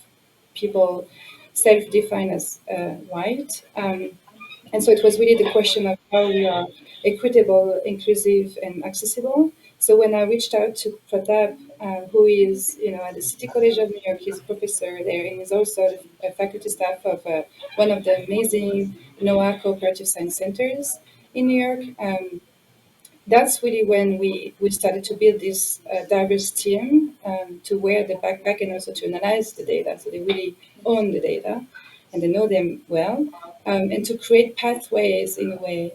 people self-define as white. And so it was really the question of how we are equitable, inclusive, and accessible. So when I reached out to Pratap, who is, at the City College of New York, he's a professor there, and he's also a faculty staff of one of the amazing NOAA Cooperative Science Centers in New York. That's really when we started to build this diverse team to wear the backpack and also to analyze the data. So they really own the data and they know them well, and to create pathways in a way,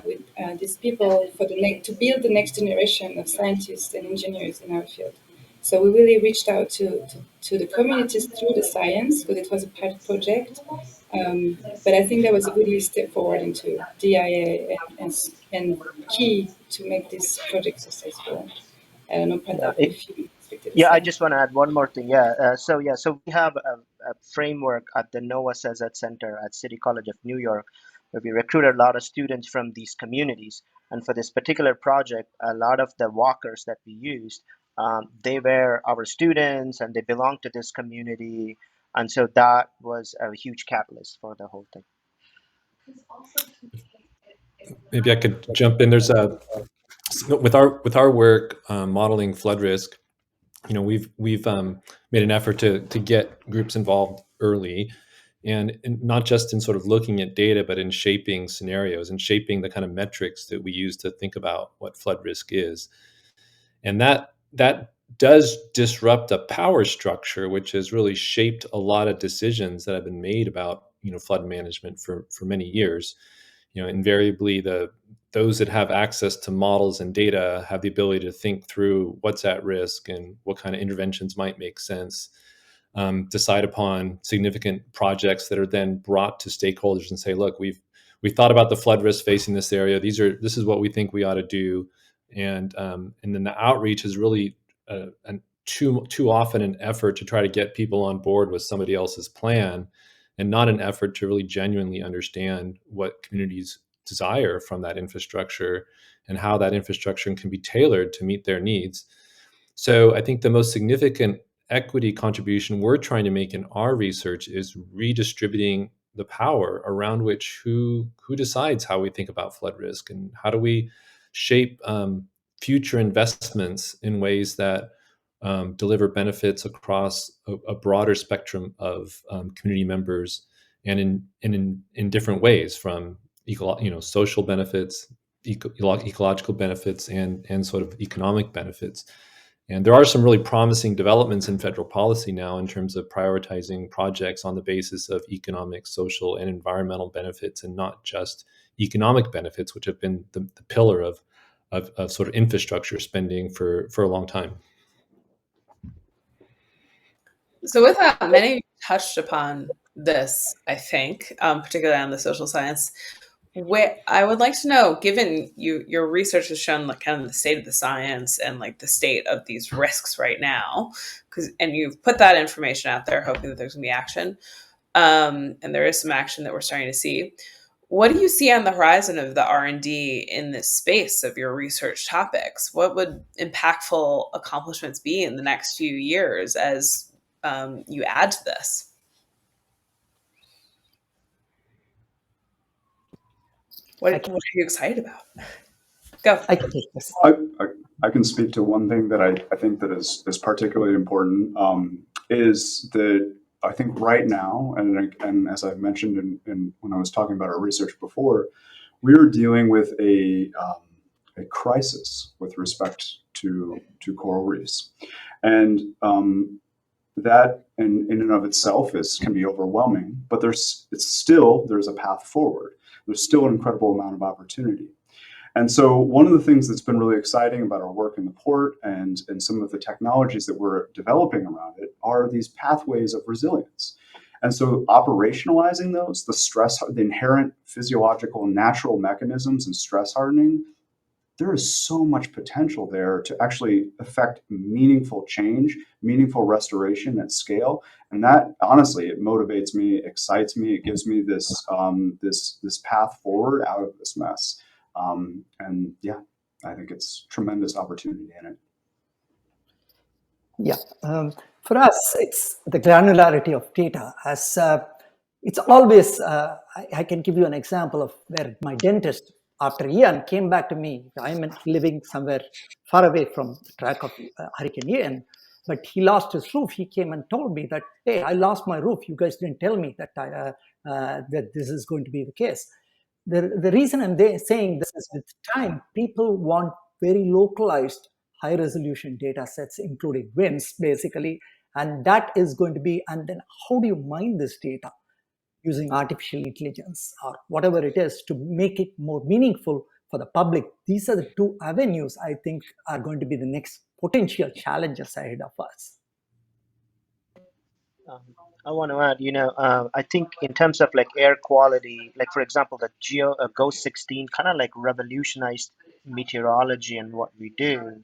with these people to build the next generation of scientists and engineers in our field. So we really reached out to the communities through the science, because it was a pilot project. But I think that was a really step forward into DIA and key to make this project successful. I don't know, Pratap, if you expected to Yeah, I say. just want to add one more thing. So we have a framework at the NOAA CESET Center at City College of New York, where we recruited a lot of students from these communities. And for this particular project, a lot of the walkers that we used, they were our students and they belong to this community. And so that was a huge catalyst for the whole thing. Maybe I could jump in. There's with our work modeling flood risk. We've made an effort to get groups involved early, and not just in sort of looking at data, but in shaping scenarios and shaping the kind of metrics that we use to think about what flood risk is. And that does disrupt a power structure which has really shaped a lot of decisions that have been made about flood management for many years. Invariably the those that have access to models and data have the ability to think through what's at risk and what kind of interventions might make sense, decide upon significant projects that are then brought to stakeholders and say, look, we've thought about the flood risk facing this area. This is what we think we ought to do. And then the outreach is really too often an effort to try to get people on board with somebody else's plan, and not an effort to really genuinely understand what communities desire from that infrastructure and how that infrastructure can be tailored to meet their needs. So I think the most significant equity contribution we're trying to make in our research is redistributing the power around which who decides how we think about flood risk, and how do we shape future investments in ways that deliver benefits across a broader spectrum of community members, and in different ways, from social benefits, ecological benefits, and sort of economic benefits. And there are some really promising developments in federal policy now in terms of prioritizing projects on the basis of economic, social, and environmental benefits, and not just economic benefits, which have been the pillar of sort of infrastructure spending for a long time. So with that, many of you touched upon this, I think, particularly on the social science. I would like to know, given your research has shown like kind of the state of the science and like the state of these risks right now, and you've put that information out there, hoping that there's gonna be action, and there is some action that we're starting to see. What do you see on the horizon of the R&D in this space of your research topics? What would impactful accomplishments be in the next few years as you add to this? What are you excited about? Go. I can take this. I can speak to one thing that I think that is particularly important, is that I think right now, and as I mentioned in when I was talking about our research before, we are dealing with a crisis with respect to coral reefs, and that in and of itself can be overwhelming. But there's a path forward. There's still an incredible amount of opportunity. And so one of the things that's been really exciting about our work in the port and some of the technologies that we're developing around it are these pathways of resilience. And so operationalizing those, the inherent physiological and natural mechanisms in stress hardening, there is so much potential there to actually affect meaningful change, meaningful restoration at scale. And that, honestly, it motivates me, excites me, it gives me this path forward out of this mess. And yeah, I think it's tremendous opportunity in it. Yeah, for us, it's the granularity of data. As it's always, I can give you an example of where my dentist, after Ian, came back to me. I'm living somewhere far away from the track of Hurricane Ian, but he lost his roof. He came and told me that, hey, I lost my roof. You guys didn't tell me that that this is going to be the case. The reason I'm saying this is, with time, people want very localized, high-resolution data sets, including winds, basically, and that is going to be, and then how do you mine this data using artificial intelligence or whatever it is to make it more meaningful for the public? These are the two avenues I think are going to be the next potential challenges ahead of us. I want to add, I think in terms of like air quality, like for example, the GOES 16 kind of like revolutionized meteorology and what we do.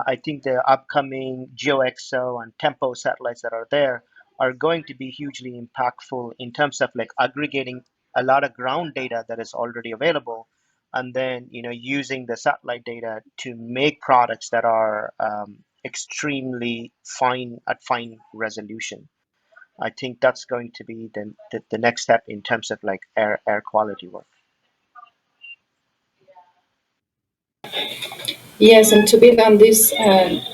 I think the upcoming GeoXO and Tempo satellites that are there are going to be hugely impactful in terms of like aggregating a lot of ground data that is already available, and then using the satellite data to make products that are extremely fine resolution. I think that's going to be the next step in terms of like air quality work. Yes, and to build on this,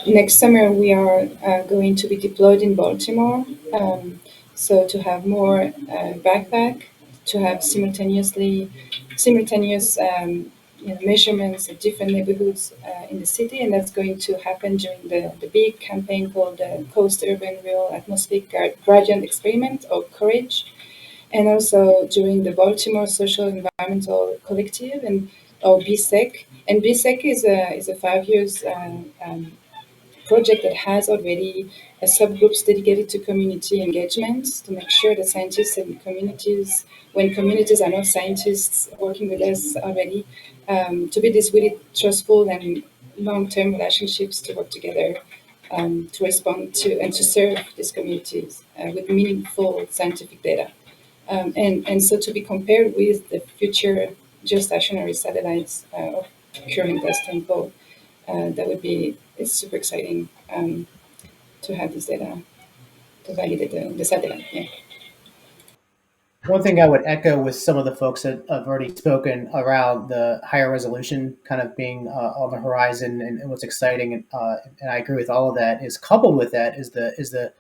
next summer we are going to be deployed in Baltimore. So to have more backpack, to have simultaneous measurements of different neighborhoods in the city, and that's going to happen during the big campaign called the Coast Urban Real Atmospheric Gradient Experiment, or COURAGE, and also during the Baltimore Social Environmental Collective. And or BSEC. And BSEC is a 5 years project that has already subgroups dedicated to community engagement to make sure that scientists and communities, when communities are not scientists working with us already, to build these really trustful and long-term relationships to work together to respond to and to serve these communities with meaningful scientific data. And so to be compared with the future geostationary satellites occurring less tempo, that would be, it's super exciting to have this data to validate the satellite. Yeah. One thing I would echo with some of the folks that have already spoken around the higher resolution kind of being on the horizon and what's exciting, and I agree with all of that. Is coupled with that is the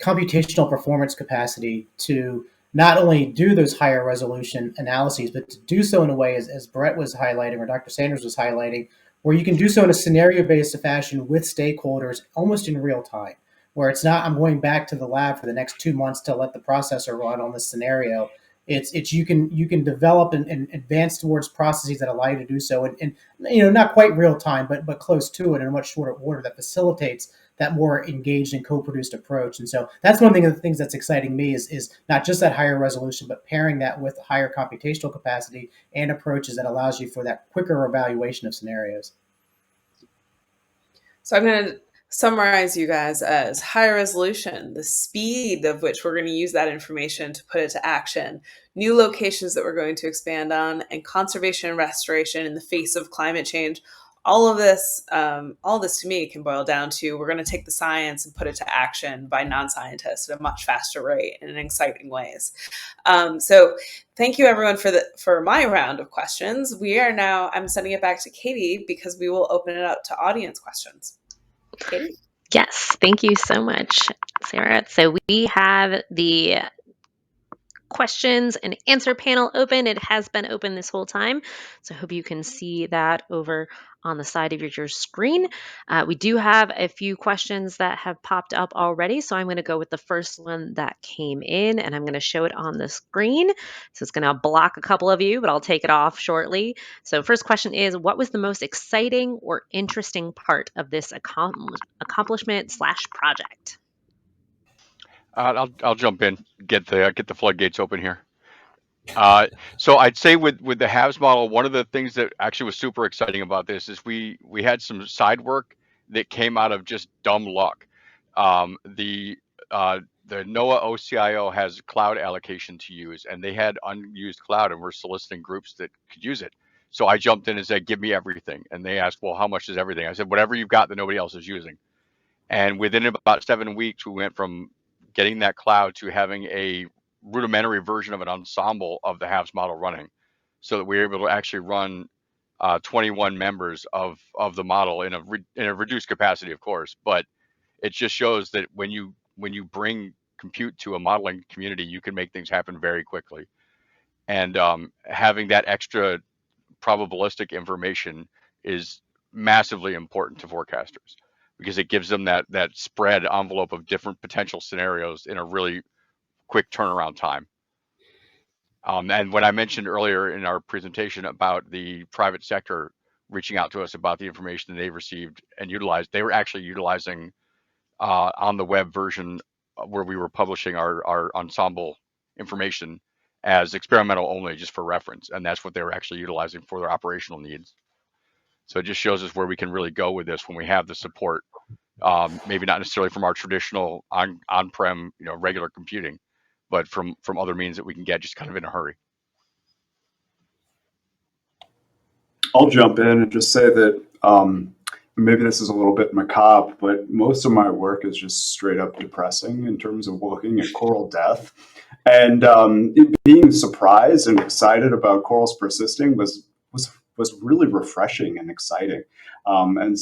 computational performance capacity to not only do those higher resolution analyses, but to do so in a way, as Brett was highlighting or Dr. Sanders was highlighting, where you can do so in a scenario-based fashion with stakeholders almost in real time, where it's not I'm going back to the lab for the next 2 months to let the processor run on this scenario. It's you can develop and advance towards processes that allow you to do so, and not quite real time, but close to it in a much shorter order that facilitates that more engaged and co-produced approach. And so that's one thing of the things that's exciting me is not just that higher resolution, but pairing that with higher computational capacity and approaches that allows you for that quicker evaluation of scenarios. So I'm going to summarize you guys as high resolution, the speed of which we're going to use that information to put it to action, new locations that we're going to expand on, and conservation and restoration in the face of climate change. All of this to me can boil down to we're going to take the science and put it to action by non-scientists at a much faster rate and in exciting ways. So thank you everyone for my round of questions. I'm sending it back to Katie because we will open it up to audience questions. Katie? Yes, thank you so much, Sarah. So we have the questions and answer panel open. It has been open this whole time, so I hope you can see that over on the side of your screen. We do have a few questions that have popped up already, so I'm going to go with the first one that came in, and I'm going to show it on the screen. So it's going to block a couple of you, but I'll take it off shortly. So first question is, what was the most exciting or interesting part of this accomplishment/project? I'll jump in, get the floodgates open here. So I'd say with the HAVS model, one of the things that actually was super exciting about this is we had some side work that came out of just dumb luck. The NOAA OCIO has cloud allocation to use, and they had unused cloud, and we're soliciting groups that could use it. So I jumped in and said, "Give me everything." And they asked, "Well, how much is everything?" I said, "Whatever you've got that nobody else is using." And within about 7 weeks, we went from getting that cloud to having a rudimentary version of an ensemble of the HAVS model running, so that we were able to actually run 21 members of the model in a reduced capacity, of course. But it just shows that when you bring compute to a modeling community, you can make things happen very quickly. And having that extra probabilistic information is massively important to forecasters, because it gives them that spread envelope of different potential scenarios in a really quick turnaround time. And when I mentioned earlier in our presentation about the private sector reaching out to us about the information that they've received and utilized, they were actually utilizing on the web version where we were publishing our ensemble information as experimental only, just for reference. And that's what they were actually utilizing for their operational needs. So it just shows us where we can really go with this when we have the support, maybe not necessarily from our traditional on-prem, regular computing, but from other means that we can get just kind of in a hurry. I'll jump in and just say that maybe this is a little bit macabre, but most of my work is just straight up depressing in terms of looking at coral death. And being surprised and excited about corals persisting was really refreshing and exciting. And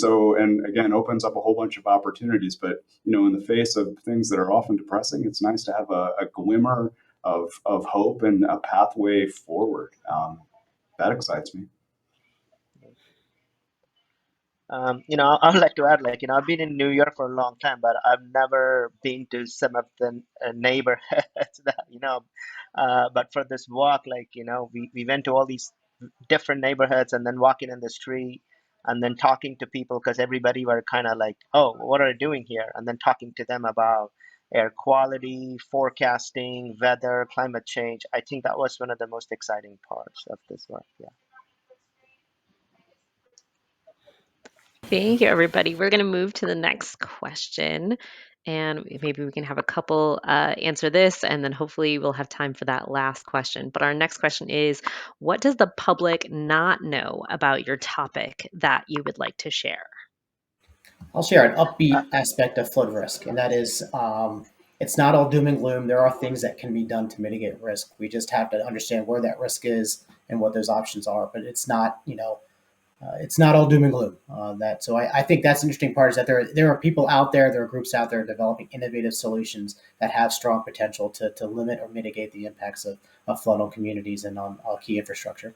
again, opens up a whole bunch of opportunities. But in the face of things that are often depressing, it's nice to have a glimmer of hope and a pathway forward. That excites me. I would like to add, I've been in New York for a long time, but I've never been to some of the neighborhoods that, but for this walk, we went to all these different neighborhoods and then walking in the street and then talking to people because everybody were kind of like, oh, what are you doing here? And then talking to them about air quality, forecasting, weather, climate change. I think that was one of the most exciting parts of this work. Yeah. Thank you, everybody. We're going to move to the next question, and maybe we can have a couple answer this, and then hopefully we'll have time for that last question. But our next question is, what does the public not know about your topic that you would like to share? I'll share an upbeat aspect of flood risk, and that is it's not all doom and gloom. There are things that can be done to mitigate risk. We just have to understand where that risk is and what those options are. But it's not, it's not all doom and gloom. So I think that's an interesting part is that there are people out there, there are groups out there developing innovative solutions that have strong potential to limit or mitigate the impacts of flood on communities and on key infrastructure.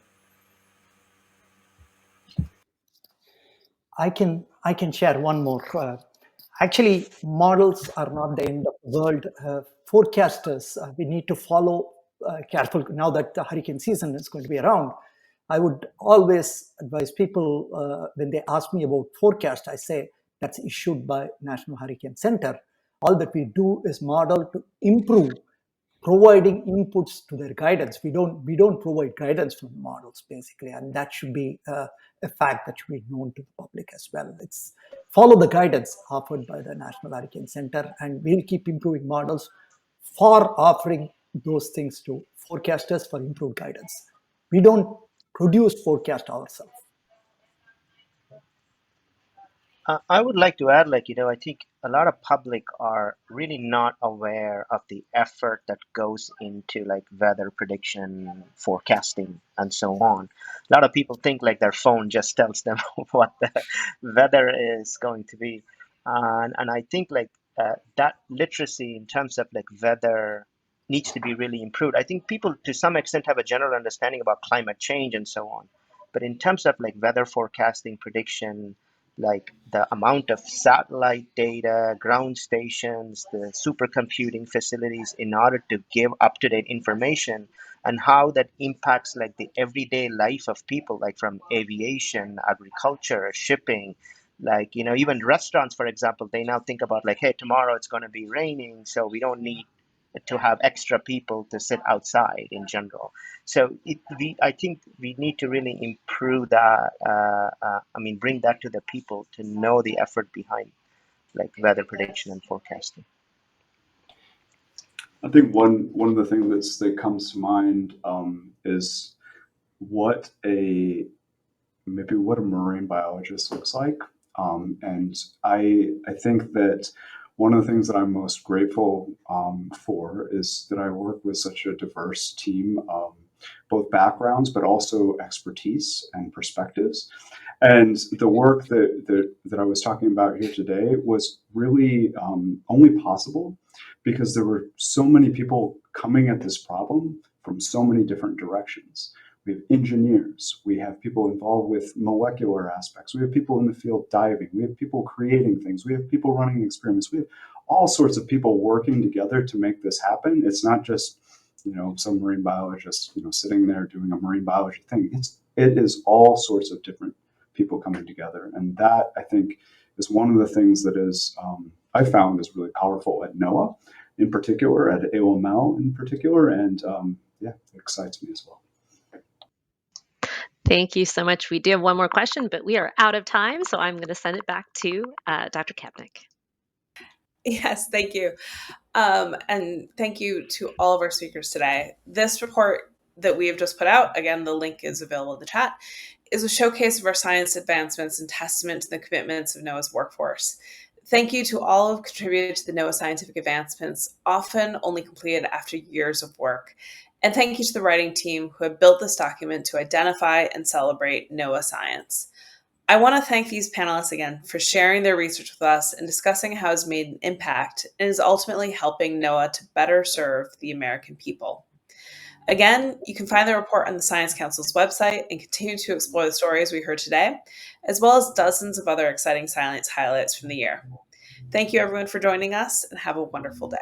I can share one more. Actually, models are not the end of the world. Forecasters, we need to follow careful. Now that the hurricane season is going to be around, I would always advise people when they ask me about forecast, I say that's issued by National Hurricane Center. All that we do is model to improve, providing inputs to their guidance. We don't provide guidance from the models basically, and that should be a fact that should be known to the public as well. It's follow the guidance offered by the National Hurricane Center, and we'll keep improving models for offering those things to forecasters for improved guidance. We don't produce forecast ourselves. I would like to add, I think a lot of public are really not aware of the effort that goes into weather prediction, forecasting, and so on. A lot of people think their phone just tells them what the weather is going to be. And I think that literacy in terms of weather needs to be really improved. I think people to some extent have a general understanding about climate change and so on. But in terms of weather forecasting, prediction, the amount of satellite data, ground stations, the supercomputing facilities in order to give up-to-date information and how that impacts the everyday life of people, from aviation, agriculture, shipping, even restaurants, for example, they now think about hey, tomorrow it's going to be raining, so we don't need to have extra people to sit outside in general. So I think we need to really improve that. Bring that to the people to know the effort behind weather prediction and forecasting. I think one of the things that comes to mind is what a marine biologist looks like, and I think that one of the things that I'm most grateful for is that I work with such a diverse team of both backgrounds, but also expertise and perspectives. And the work that I was talking about here today was really only possible because there were so many people coming at this problem from so many different directions. We have engineers, we have people involved with molecular aspects, we have people in the field diving, we have people creating things, we have people running experiments, we have all sorts of people working together to make this happen. It's not just, some marine biologist, sitting there doing a marine biology thing. It is all sorts of different people coming together. And that, I think, is one of the things that is, I found is really powerful at NOAA in particular, at AOML in particular, and it excites me as well. Thank you so much. We do have one more question, but we are out of time, so I'm going to send it back to Dr. Kapnick. Yes, thank you. And thank you to all of our speakers today. This report that we have just put out, again, the link is available in the chat, is a showcase of our science advancements and testament to the commitments of NOAA's workforce. Thank you to all who have contributed to the NOAA scientific advancements, often only completed after years of work. And thank you to the writing team who have built this document to identify and celebrate NOAA science. I want to thank these panelists again for sharing their research with us and discussing how it's made an impact and is ultimately helping NOAA to better serve the American people. Again, you can find the report on the Science Council's website and continue to explore the stories we heard today, as well as dozens of other exciting science highlights from the year. Thank you everyone for joining us and have a wonderful day.